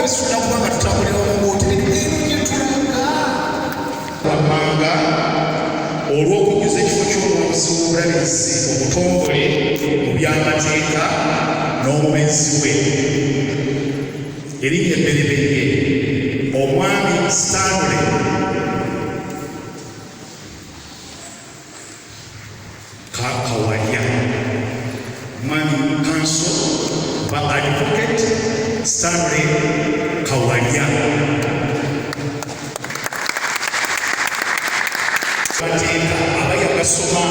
wabula bisuna kubanga tutambulira omubootereri eno gyetulaga wammanga olw'okujjuza ekifo ky'omwozi w'obulabirizi obutongole mu by'amateeka n'omubenzi we erinnya embereberye omwami Stanley Kawalya, omwami kanso ba advocate Stanley Kawalya bateeka abayagasoma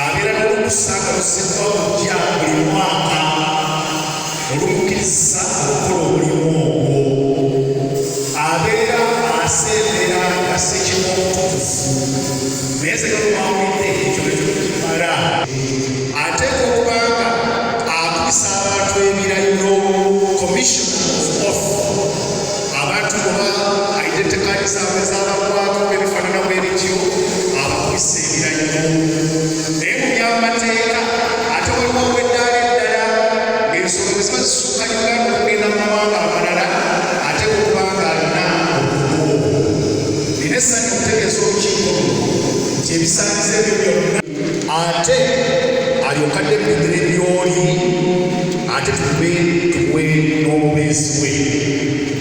abeera n'olukusanga lusebwa okujja buli mwaka olumukkiriza okukola omulimu ogwo abeera asembera nga sekimomutukufu naye segalumawulidde ekyo nekimala ateeka okubanga akubisa abantu ebirayiro commission of abantu oba identikali zaabwe zabakwako ebifaanana bwebityo abakubisa ebirayiro naye mu byamateeka ate waliwo weddaala eddala ng'ensonga bwe ziba zisukka Uganda okugenda mu mawanga amalala ateeka okubanga alina obugo nina essanyu okutegeeza olukiiko nti ebisaanyizo ebyo byonna ate alyokadde ebbendera ebyoli ate tuwe n'omubeezi we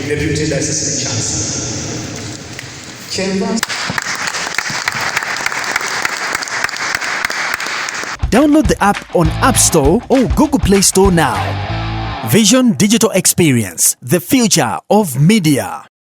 deputed assistant chancellor. Download the app on App Store or Google Play Store now. Vision Digital Experience, the future of media.